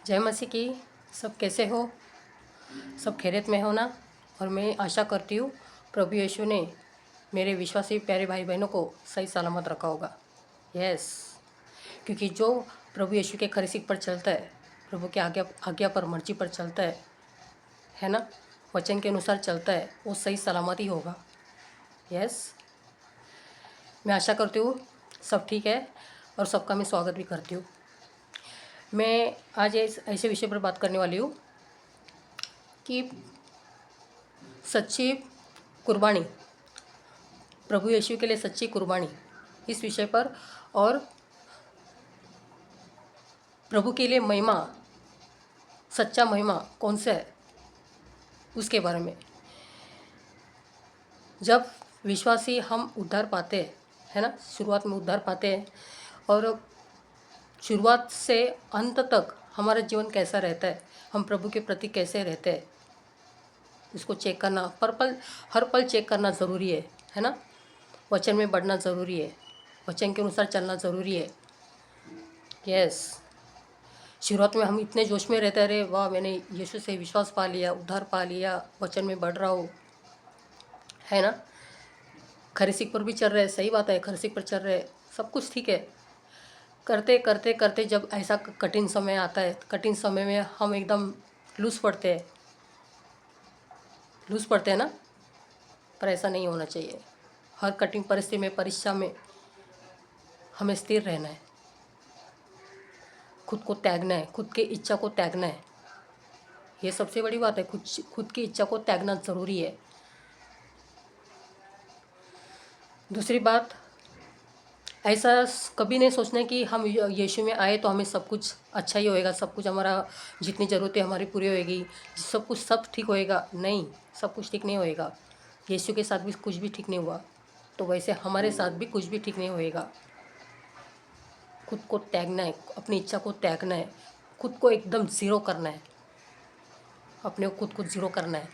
जय मसीह की। सब कैसे हो? सब खैरियत में हो ना? और मैं आशा करती हूँ प्रभु यीशु ने मेरे विश्वासी प्यारे भाई बहनों को सही सलामत रखा होगा। यस, क्योंकि जो प्रभु यीशु के खरीसिक पर चलता है, प्रभु के आज्ञा आज्ञा पर मर्जी पर चलता है ना, वचन के अनुसार चलता है, वो सही सलामत ही होगा। यस, मैं आशा करती हूँ सब ठीक है और सबका मैं स्वागत भी करती हूँ। मैं आज ऐसे विषय पर बात करने वाली हूँ कि सच्ची कुर्बानी, प्रभु यीशु के लिए सच्ची कुर्बानी, इस विषय पर, और प्रभु के लिए महिमा, सच्चा महिमा कौन सा है, उसके बारे में। जब विश्वासी हम उद्धार पाते हैं, है ना, शुरुआत में उद्धार पाते हैं, और शुरुआत से अंत तक हमारा जीवन कैसा रहता है, हम प्रभु के प्रति कैसे रहते हैं, इसको चेक करना, हर पल चेक करना ज़रूरी है ना। वचन में बढ़ना ज़रूरी है, वचन के अनुसार चलना ज़रूरी है। यस, शुरुआत में हम इतने जोश में रहते रहे, वाह मैंने यीशु से विश्वास पा लिया, उद्धार पा लिया, वचन में बढ़ रहा हूँ, है ना, खरी सीख पर भी चल रहे, सही बात है, खरी सीख पर चल रहे, सब कुछ ठीक है। करते करते करते जब ऐसा कठिन समय आता है, कठिन समय में हम एकदम लूज पड़ते हैं ना, पर ऐसा नहीं होना चाहिए। हर कठिन परिस्थिति में, परीक्षा में हमें स्थिर रहना है, खुद को त्यागना है, खुद की इच्छा को त्यागना है। ये सबसे बड़ी बात है, खुद की इच्छा को त्यागना ज़रूरी है। दूसरी बात, ऐसा कभी नहीं सोचना कि हम यीशु में आए तो हमें सब कुछ अच्छा ही होएगा, सब कुछ हमारा जितनी ज़रूरतें हमारी पूरी होएगी, सब ठीक होएगा। नहीं, सब कुछ ठीक नहीं होएगा। यीशु के साथ भी कुछ भी ठीक नहीं हुआ, तो वैसे हमारे साथ भी कुछ भी ठीक नहीं होएगा। खुद को त्यागना है, अपनी इच्छा को त्यागना है, खुद को एकदम ज़ीरो करना है, अपने खुद को ज़ीरो करना है।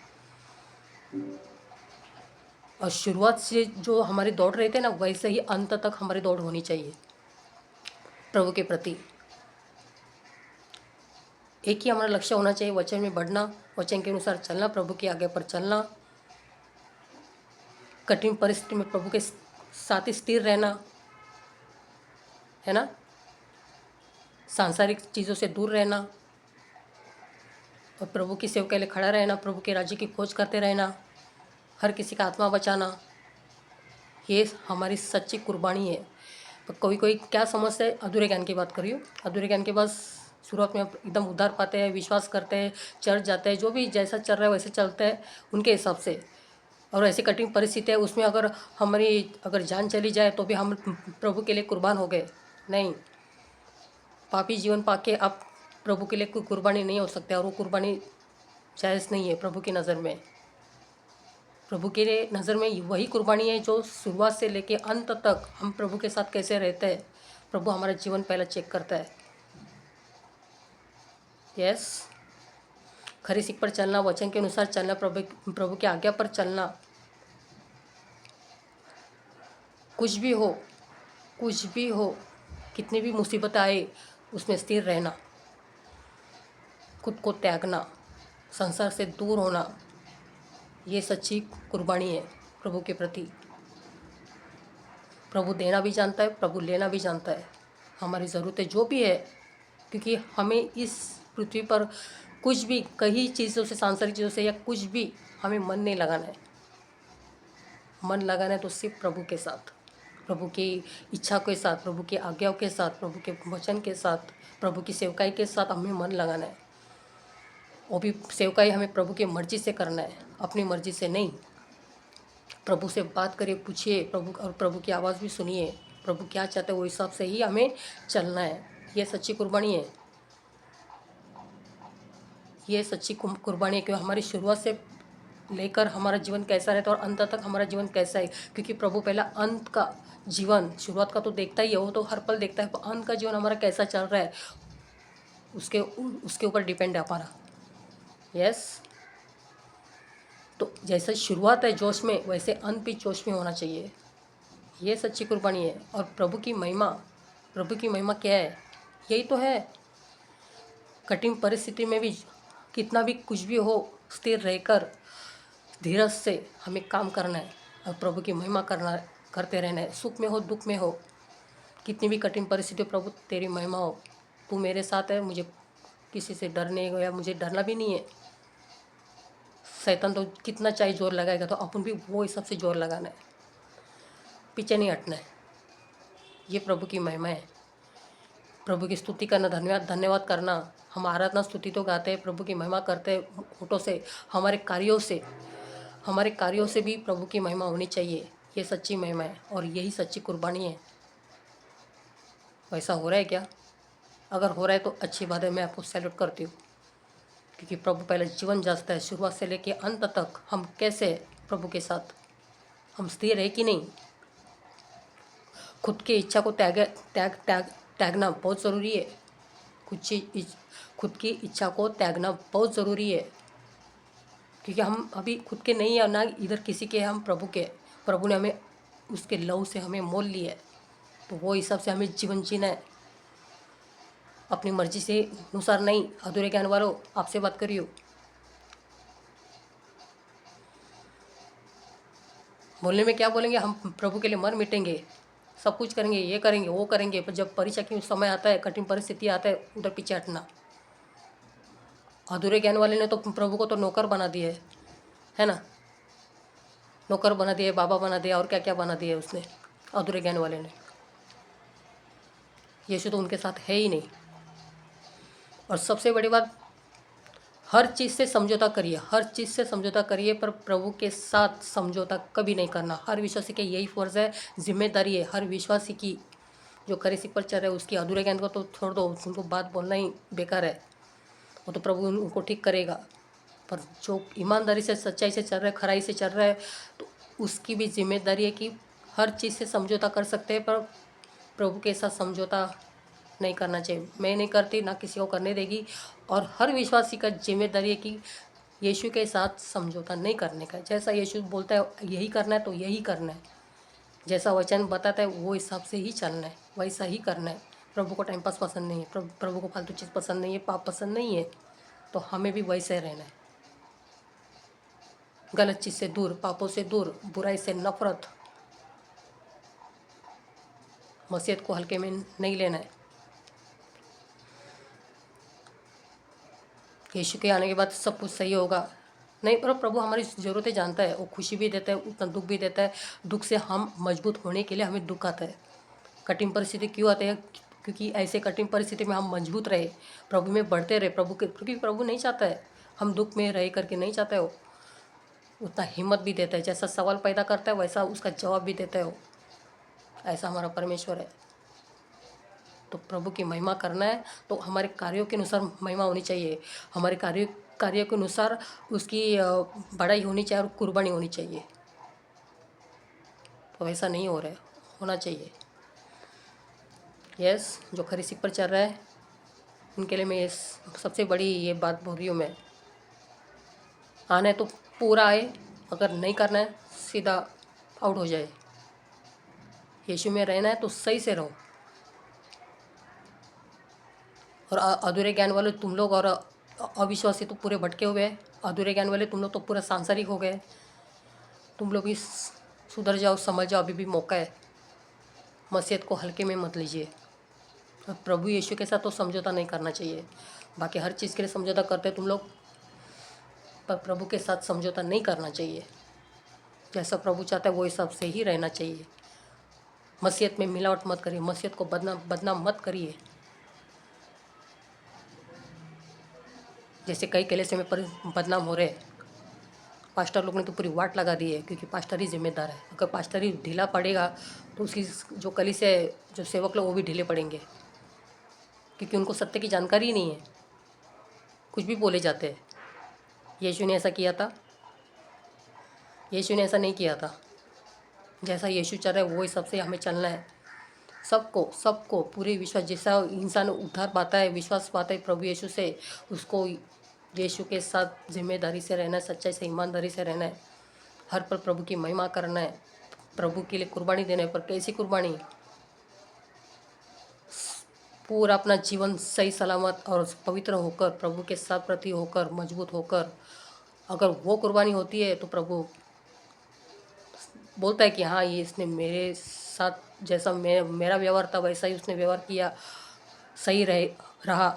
और शुरुआत से जो हमारी दौड़ रहे थे ना, वैसे ही अंत तक हमारी दौड़ होनी चाहिए प्रभु के प्रति। एक ही हमारा लक्ष्य होना चाहिए, वचन में बढ़ना, वचन के अनुसार चलना, प्रभु की आज्ञा पर चलना, कठिन परिस्थिति में प्रभु के साथ ही स्थिर रहना, है ना, सांसारिक चीज़ों से दूर रहना और प्रभु की सेवा के लिए खड़ा रहना, प्रभु के राज्य की खोज करते रहना, हर किसी का आत्मा बचाना, ये हमारी सच्ची कुर्बानी है। तो कोई क्या समझते हैं, अधूरे ज्ञान की बात करियो, अधूरे ज्ञान के बस शुरुआत में एकदम उद्धार पाते हैं, विश्वास करते हैं, चर्च जाते हैं, जो भी जैसा चल रहा है वैसे चलते हैं उनके हिसाब से, और ऐसी कठिन परिस्थिति है उसमें अगर जान चली जाए तो भी हम प्रभु के लिए कुर्बान हो गए। नहीं, पापी जीवन पाके आप प्रभु के लिए कोई कुर्बानी नहीं हो सकते, और वो कुर्बानी जायज़ नहीं है प्रभु की नज़र में। प्रभु के नज़र में वही कुर्बानी है जो शुरुआत से लेके अंत तक हम प्रभु के साथ कैसे रहते हैं, प्रभु हमारा जीवन पहला चेक करता है। यस, खरी सीख पर चलना, वचन के अनुसार चलना, प्रभु की आज्ञा पर चलना, कुछ भी हो, कितनी भी मुसीबत आए उसमें स्थिर रहना, खुद को त्यागना, संसार से दूर होना, ये सच्ची कुर्बानी है प्रभु के प्रति। प्रभु देना भी जानता है, प्रभु लेना भी जानता है, हमारी ज़रूरतें जो भी है, क्योंकि हमें इस पृथ्वी पर कुछ भी, कई चीज़ों से, सांसारिक चीज़ों से या कुछ भी हमें मन नहीं लगाना है। मन लगाना है तो सिर्फ प्रभु के साथ, प्रभु की इच्छा के साथ, प्रभु की आज्ञाओं के साथ, प्रभु के वचन के साथ, प्रभु की सेवकाई के साथ हमें मन लगाना है। वो भी सेवकाई हमें प्रभु की मर्ज़ी से करना है, अपनी मर्ज़ी से नहीं। प्रभु से बात करिए, पूछिए प्रभु, और प्रभु की आवाज़ भी सुनिए, प्रभु क्या चाहते हैं वो हिसाब से ही हमें चलना है। ये सच्ची कुर्बानी है, ये सच्ची कुर्बानी है, क्योंकि हमारी शुरुआत से लेकर हमारा जीवन कैसा रहता है और अंत तक हमारा जीवन कैसा है, क्योंकि प्रभु पहला अंत का जीवन, शुरुआत का तो देखता ही है, वो तो हर पल देखता है, पर अंत का जीवन हमारा कैसा चल रहा है उसके ऊपर डिपेंड है हमारा। यस, तो जैसे शुरुआत है जोश में, वैसे अंत भी जोश में होना चाहिए। ये सच्ची कुर्बानी है। और प्रभु की महिमा क्या है? यही तो है, कठिन परिस्थिति में भी कितना भी कुछ भी हो, स्थिर रहकर धीरज से हमें काम करना है और प्रभु की महिमा करते रहना है। सुख में हो, दुख में हो, कितनी भी कठिन परिस्थिति हो, प्रभु तेरी महिमा हो, तू मेरे साथ है, मुझे किसी से डर नहीं है, मुझे डरना भी नहीं है। शैतान तो कितना चाहे जोर लगाएगा, तो अपन भी वो हिसाब से जोर लगाना है, पीछे नहीं हटना है। ये प्रभु की महिमा है। प्रभु की स्तुति करना, धन्यवाद करना। हम आराधना स्तुति तो गाते हैं, प्रभु की महिमा करते हैं होठों से, हमारे कार्यों से भी प्रभु की महिमा होनी चाहिए। ये सच्ची महिमा है और यही सच्ची कुर्बानी है। वैसा हो रहा है क्या? अगर हो रहा है तो अच्छी बात है, मैं आपको सैल्यूट करती हूँ, क्योंकि प्रभु पहले जीवन जाचता है, शुरुआत से लेकर अंत तक हम कैसे प्रभु के साथ हम स्थिर है कि नहीं। खुद की इच्छा को त्यागना बहुत ज़रूरी है। खुद की इच्छा को त्यागना बहुत ज़रूरी है, क्योंकि हम अभी खुद के नहीं है ना इधर किसी के, हम प्रभु के। प्रभु ने हमें उसके लहू से हमें मोल लिया है, तो वो हिसाब से हमें जीवन जीना है, अपनी मर्जी से अनुसार नहीं। अधूरे ज्ञान वालों, आपसे बात करियो। बोलने में क्या बोलेंगे, हम प्रभु के लिए मर मिटेंगे, सब कुछ करेंगे, ये करेंगे वो करेंगे, पर जब परीक्षा की समय आता है, कठिन परिस्थिति आता है, उधर पीछे हटना। अधूरे ज्ञान वाले ने तो प्रभु को तो नौकर बना दिया है ना, नौकर बना दिया, बाबा बना दिया, और क्या क्या बना दिया उसने, अधूरे ज्ञान वाले ने। यीशु तो उनके साथ है ही नहीं। और सबसे बड़ी बात, हर चीज़ से समझौता करिए, हर चीज़ से समझौता करिए, पर प्रभु के साथ समझौता कभी नहीं करना। हर विश्वासी के यही फ़र्ज़ है, जिम्मेदारी है हर विश्वासी की। जो करेसी पर चल रहा है उसकी अधूरे ज्ञान को तो छोड़ दो, उनको बात बोलना ही बेकार है, वो तो प्रभु उनको ठीक करेगा। पर जो ईमानदारी से, सच्चाई से चल रहा है, खराई से चल रहा है, तो उसकी भी जिम्मेदारी है कि हर चीज़ से समझौता कर सकते हैं, पर प्रभु के साथ समझौता नहीं करना चाहिए। मैं नहीं करती, ना किसी को करने देगी। और हर विश्वासी का जिम्मेदारी है कि यीशु के साथ समझौता नहीं करने का। जैसा यीशु बोलता है यही करना है तो यही करना है, जैसा वचन बताता है वो हिसाब से ही चलना है, वैसा ही करना है। प्रभु को टाइम पास पसंद नहीं है, प्रभु को फालतू चीज़ पसंद नहीं है, पाप पसंद नहीं है, तो हमें भी वैसे रहना है। गलत चीज़ से दूर, पापों से दूर, बुराई से नफरत, मसीहत को हल्के में नहीं लेना है। यीशु के आने के बाद सब कुछ सही होगा नहीं, पर प्रभु हमारी ज़रूरतें जानता है, वो खुशी भी देता है, उतना दुख भी देता है। दुख से हम मजबूत होने के लिए हमें दुख आता है। कठिन परिस्थिति क्यों आते हैं? क्योंकि ऐसे कठिन परिस्थिति में हम मजबूत रहे, प्रभु में बढ़ते रहे, क्योंकि प्रभु नहीं चाहता है हम दुख में रह करके, नहीं चाहता है वो। उतना हिम्मत भी देता है, जैसा सवाल पैदा करता है वैसा उसका जवाब भी देता है वो। ऐसा हमारा परमेश्वर है। तो प्रभु की महिमा करना है तो हमारे कार्यों के अनुसार महिमा होनी चाहिए, हमारे कार्यों के अनुसार उसकी बड़ाई होनी चाहिए और कुर्बानी होनी चाहिए। तो ऐसा नहीं हो रहा है, होना चाहिए। यस, जो खरी सीख पर चल रहा है उनके लिए मैं सबसे बड़ी ये बात बोल रही हूँ। मैं आना है तो पूरा आए, अगर नहीं करना है सीधा आउट हो जाए। यीशु में रहना है तो सही से रहो। और अधूरे ज्ञान वाले तुम लोग और अविश्वासी तो पूरे भटके हुए हैं। अधूरे ज्ञान वाले तुम लोग तो पूरा सांसारिक हो गए। तुम लोग भी सुधर जाओ, समझ जाओ, अभी भी मौका है। मसीहत को हल्के में मत लीजिए। और प्रभु यीशु के साथ तो समझौता नहीं करना चाहिए। बाकी हर चीज़ के लिए समझौता करते तुम लोग, पर प्रभु के साथ समझौता नहीं करना चाहिए। जैसा प्रभु चाहता है वो हिसाब से ही रहना चाहिए। मसीहत में मिलावट मत करिए, मसीहत को बदनाम मत करिए। जैसे कई कलेसे में बदनाम हो रहे हैं, पास्टर लोग ने तो पूरी वाट लगा दी है, क्योंकि पास्टर ही जिम्मेदार है। अगर पास्टर ही ढीला पड़ेगा तो उसकी जो कलीसिया है, जो सेवक लोग, वो भी ढीले पड़ेंगे, क्योंकि उनको सत्य की जानकारी ही नहीं है, कुछ भी बोले जाते हैं। यीशु ने ऐसा किया था? यीशु ने ऐसा नहीं किया था। जैसा यीशु चल रहा है वो हिसाब से हमें चलना है। सबको पूरे विश्वास, जैसा इंसान उद्धार पाता है, विश्वास पाता है प्रभु यीशु से, उसको यीशु के साथ जिम्मेदारी से रहना है, सच्चाई से, ईमानदारी से रहना है। हर पल प्रभु की महिमा करना है, प्रभु के लिए कुर्बानी देना है। पर कैसी कुर्बानी? पूरा अपना जीवन सही सलामत और पवित्र होकर, प्रभु के साथ प्रति होकर, मजबूत होकर, अगर वो कुर्बानी होती है तो प्रभु बोलता है कि हाँ, ये इसने मेरे साथ जैसा मेरा व्यवहार था वैसा ही उसने व्यवहार किया, सही रहा।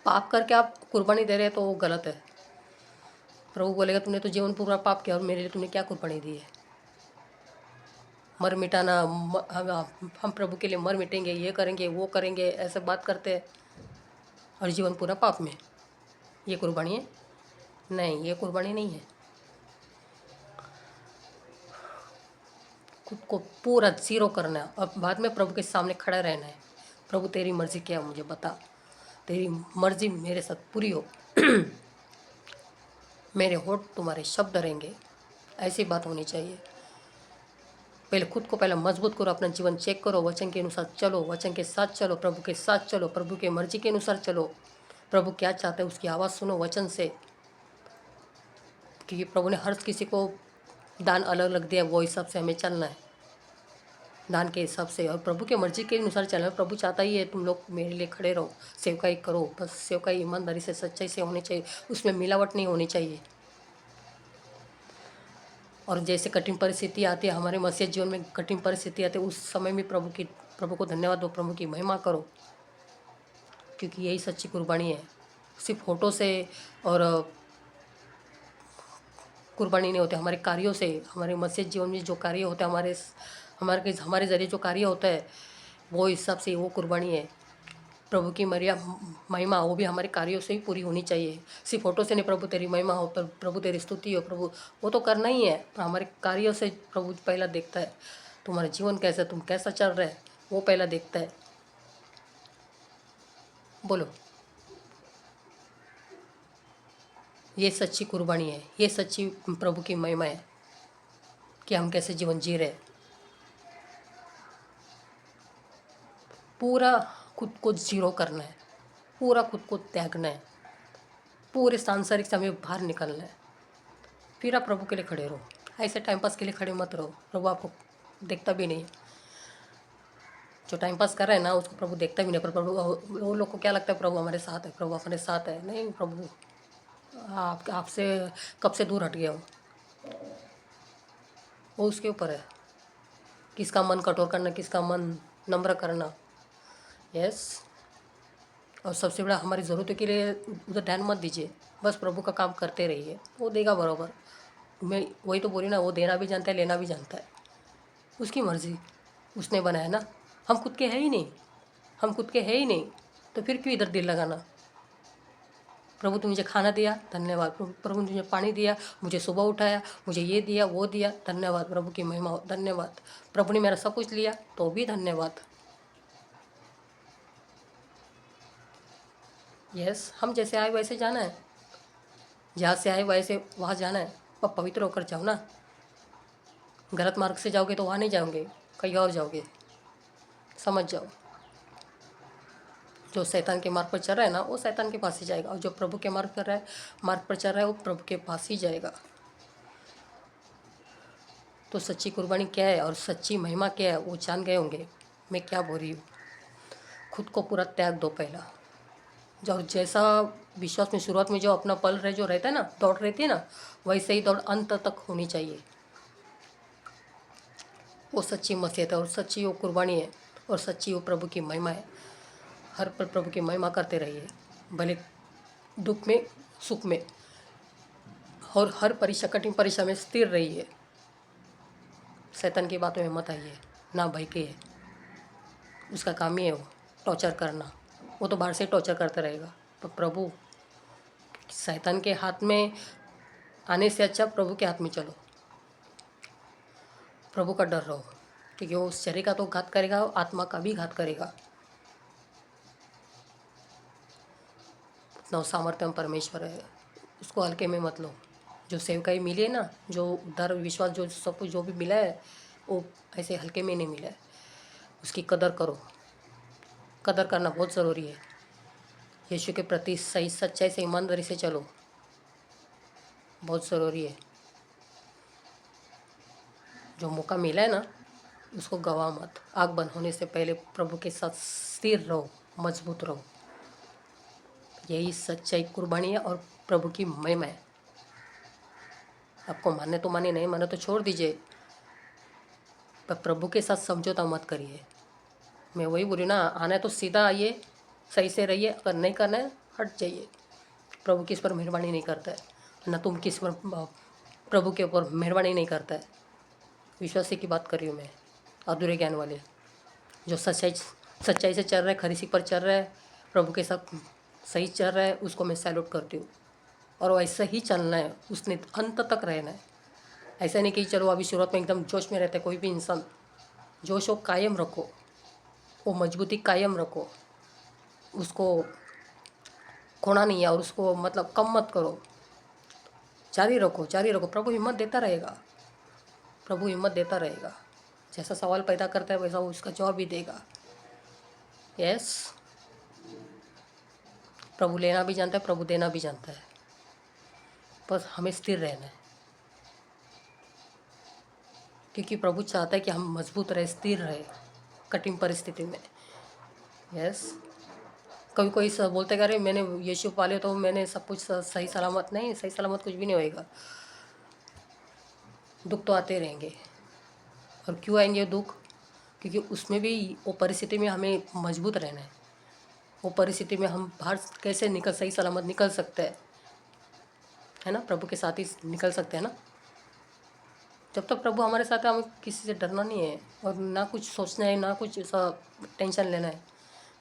पाप करके आप कुर्बानी दे रहे हैं तो वो गलत है। प्रभु बोलेगा तूने तो जीवन पूरा पाप किया और मेरे लिए तूने क्या कुर्बानी दी है। मर मिटाना, हम प्रभु के लिए मर मिटेंगे, ये करेंगे वो करेंगे, ऐसे बात करते हैं और जीवन पूरा पाप में। ये कुर्बानी है? नहीं, ये कुर्बानी नहीं है। खुद को पूरा ज़ीरो करना है और बाद में प्रभु के सामने खड़ा रहना है। प्रभु तेरी मर्ज़ी क्या है मुझे बता, तेरी मर्ज़ी मेरे साथ पूरी हो। मेरे होठ तुम्हारे शब्द रहेंगे, ऐसी बात होनी चाहिए। पहले खुद को पहले मजबूत करो, अपना जीवन चेक करो, वचन के अनुसार चलो, वचन के साथ चलो, प्रभु के साथ चलो, प्रभु के मर्जी के अनुसार चलो। प्रभु क्या चाहते हैं उसकी आवाज़ सुनो वचन से, क्योंकि प्रभु ने हर किसी को दान अलग अलग दिया, वो हिसाब से हमें चलना है, दान के हिसाब से और प्रभु के मर्जी के अनुसार चलना है। प्रभु चाहता ही है तुम लोग मेरे लिए खड़े रहो, सेवकाई करो, बस सेवकाई ईमानदारी से सच्चाई से होनी चाहिए, उसमें मिलावट नहीं होनी चाहिए। और जैसे कठिन परिस्थिति आती है हमारे मसीह जीवन में, कठिन परिस्थिति आती है, उस समय में प्रभु को धन्यवाद दो, प्रभु की महिमा करो, क्योंकि यही सच्ची कुर्बानी है। सिर्फ होठों से और कुर्बानी नहीं होती, हमारे कार्यों से, हमारे मसीह जीवन में जो कार्य होता है, हमारे ज़रिए जो कार्य होता है वो हिसाब से वो कुर्बानी है। प्रभु की महिमा वो भी हमारे कार्यों से ही पूरी होनी चाहिए। सिर्फ फोटो से नहीं, प्रभु तेरी महिमा हो, प्रभु तेरी स्तुति हो, प्रभु वो तो करना ही है, पर हमारे कार्यों से प्रभु पहला देखता है। तुम्हारा जीवन कैसा, तुम कैसा चल रहे है, वो पहला देखता है। बोलो, ये सच्ची कुर्बानी है, ये सच्ची प्रभु की महिमा है कि हम कैसे जीवन जी रहे। पूरा खुद को जीरो करना है, पूरा खुद को त्यागना है, पूरे सांसारिक समय बाहर निकलना है, फिर आप प्रभु के लिए खड़े रहो। ऐसे टाइम पास के लिए खड़े मत रहो, प्रभु आपको देखता भी नहीं। जो टाइम पास कर रहे हैं ना उसको प्रभु देखता भी नहीं, पर प्रभु वो लोग को क्या लगता है प्रभु हमारे साथ है, प्रभु हमारे साथ है। नहीं, प्रभु आपसे कब से दूर हट गया हो, वो उसके ऊपर है, किसका मन कठोर करना, किसका मन नम्र करना। यस, और सबसे बड़ा हमारी ज़रूरतों के लिए उधर ध्यान मत दीजिए, बस प्रभु का काम करते रहिए, वो देगा बराबर। मैं वही तो बोली ना, वो देना भी जानता है, लेना भी जानता है, उसकी मर्ज़ी, उसने बनाया ना, हम खुद के हैं ही नहीं, हम खुद के हैं ही नहीं, तो फिर क्यों इधर दिल लगाना। प्रभु तुम मुझे खाना दिया, धन्यवाद। प्रभु ने मुझे पानी दिया, मुझे सुबह उठाया, मुझे ये दिया वो दिया, धन्यवाद। प्रभु की महिमा हो, धन्यवाद। प्रभु ने मेरा सब कुछ लिया तो भी धन्यवाद। यस, हम जैसे आए वैसे जाना है, जहाँ से आए वैसे वहाँ जाना है, पर पवित्र होकर जाओ ना। गलत मार्ग से जाओगे तो वहाँ नहीं जाओगे, कहीं और जाओगे, समझ जाओ। जो शैतान के मार्ग पर चल रहा है ना वो शैतान के पास ही जाएगा, और जो प्रभु के मार्ग पर चल रहा है वो प्रभु के पास ही जाएगा। तो सच्ची कुर्बानी क्या है और सच्ची महिमा क्या है वो जान गए होंगे मैं क्या बोल रही हूँ। खुद को पूरा त्याग दो पहला। जो जैसा विश्वास में शुरुआत में जो अपना पल रहे जो रहता है ना, दौड़ रहती है ना, वैसे ही दौड़ अंत तक होनी चाहिए। वो सच्ची मसीहत है और सच्ची वो कुर्बानी है और सच्ची वो प्रभु की महिमा है। हर पल प्रभु की महिमा करते रहिए, भले दुख में सुख में, और हर परीक्षा कठिन परीक्षा में स्थिर रहिए। शैतान की बातों में मत आइए, ना भय के है, उसका काम ही है वो टॉर्चर करना, वो तो बाहर से टॉर्चर करता रहेगा। पर प्रभु, शैतान के हाथ में आने से अच्छा प्रभु के हाथ में चलो, प्रभु का डर रहो, क्योंकि वो शरीर का तो घात करेगा, आत्मा का भी घात करेगा। उतना सामर्थ्य परमेश्वर है, उसको हल्के में मत लो। जो सेवकाई मिली है ना, जो उद्धार विश्वास जो सब कुछ जो भी मिला है वो ऐसे हल्के में नहीं मिला है। उसकी कदर करो, कदर करना बहुत ज़रूरी है। यीशु के प्रति सही सच्चाई से ईमानदारी से चलो, बहुत ज़रूरी है। जो मौका मिला है ना उसको गवा मत। आग बंद होने से पहले प्रभु के साथ स्थिर रहो, मजबूत रहो। यही सच्चाई कुर्बानी है और प्रभु की महिमा है। आपको माने तो माने, नहीं माने तो छोड़ दीजिए, पर प्रभु के साथ समझौता मत करिए। मैं वही बोली ना, आना है तो सीधा आइए, सही से रहिए, अगर नहीं करना है हट जाइए। प्रभु किस पर मेहरबानी नहीं करता है, ना तुम किस पर प्रभु के ऊपर मेहरबानी नहीं करता है। विश्वासी की बात कर रही हूँ मैं, अधूरे ज्ञान वाले जो सच्चाई से चल रहा है, खरी सीख पर चल रहा है, प्रभु के साथ सही चल रहा है, उसको मैं सैल्यूट करती हूँ। और वैसा ही चलना है, उसने अंत तक रहना है। ऐसा नहीं कि चलो अभी शुरुआत में एकदम जोश में रहता है कोई भी इंसान। जोश वो कायम रखो, वो मजबूती कायम रखो, उसको खोना नहीं है और उसको मतलब कम मत करो। जारी रखो, जारी रखो। प्रभु हिम्मत देता रहेगा, प्रभु हिम्मत देता रहेगा। जैसा सवाल पैदा करता है वैसा वो उसका जवाब भी देगा। यस, प्रभु लेना भी जानता है, प्रभु देना भी जानता है। बस हमें स्थिर रहना है, क्योंकि प्रभु चाहता है कि हम मजबूत रहे, स्थिर रहे कठिन परिस्थिति में। यस, कभी कोई सब बोलते अरे मैंने यीशु पाले तो मैंने सब कुछ सही सलामत। नहीं, सही सलामत कुछ भी नहीं होएगा। दुख तो आते रहेंगे। और क्यों आएंगे दुख? क्योंकि उसमें भी वो परिस्थिति में हमें मजबूत रहना है। वो परिस्थिति में हम बाहर कैसे सही सलामत निकल सकते हैं, है ना? प्रभु के साथ ही निकल सकते हैं ना। जब तक प्रभु हमारे साथ है हमें किसी से डरना नहीं है और ना कुछ सोचना है, ना कुछ ऐसा टेंशन लेना है।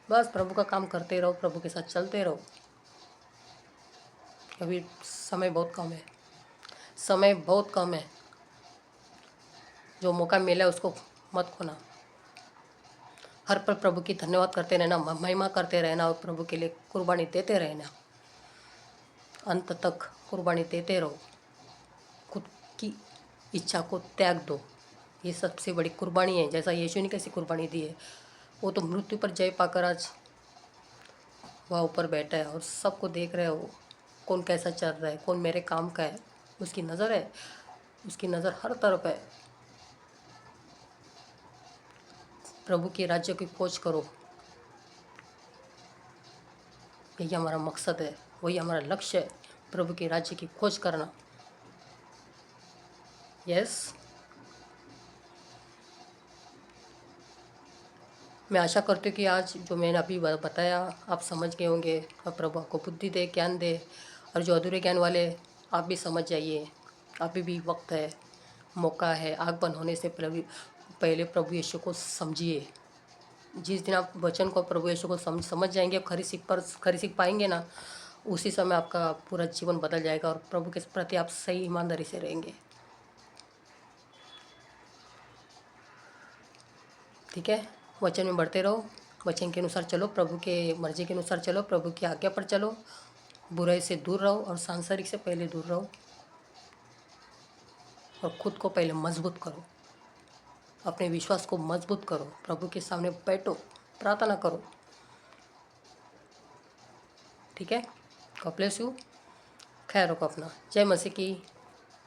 बस प्रभु का काम करते रहो, प्रभु के साथ चलते रहो। अभी समय बहुत कम है, समय बहुत कम है। जो मौका मिला है उसको मत खोना। हर पल प्रभु की धन्यवाद करते रहना, महिमा करते रहना और प्रभु के लिए कुर्बानी देते रहना। अंत तक कुर्बानी देते रहो, खुद की इच्छा को त्याग दो। ये सबसे बड़ी कुर्बानी है। जैसा यीशु ने कैसी कुर्बानी दी है, वो तो मृत्यु पर जय पाकर आज वहाँ ऊपर बैठा है और सबको देख रहे हो कौन कैसा चल रहा है, कौन मेरे काम का है। उसकी नज़र है, उसकी नज़र हर तरफ है। प्रभु के राज्य की खोज करो, यही हमारा मकसद है, वही हमारा लक्ष्य है, प्रभु के राज्य की खोज करना। यस, मैं आशा करती हूँ कि आज जो मैंने अभी बताया आप समझ गए होंगे और प्रभु आपको बुद्धि दे, ज्ञान दे। और जो अधूरे ज्ञान वाले, आप भी समझ जाइए, अभी भी वक्त है, मौका है। आग बंद होने से पहले प्रभु यीशु को समझिए। जिस दिन आप वचन को, प्रभु यीशु को समझ जाएंगे, खरी सीख पाएंगे ना, उसी समय आपका पूरा जीवन बदल जाएगा और प्रभु के प्रति आप सही ईमानदारी से रहेंगे। ठीक है, वचन में बढ़ते रहो, वचन के अनुसार चलो, प्रभु के मर्जी के अनुसार चलो, प्रभु की आज्ञा पर चलो। बुराई से दूर रहो और सांसारिक से पहले दूर रहो और खुद को पहले मजबूत करो। अपने विश्वास को मजबूत करो, प्रभु के सामने बैठो, प्रार्थना करो। ठीक है, गॉड ब्लेस यू। ख्याल रखो अपना। जय मसीह की।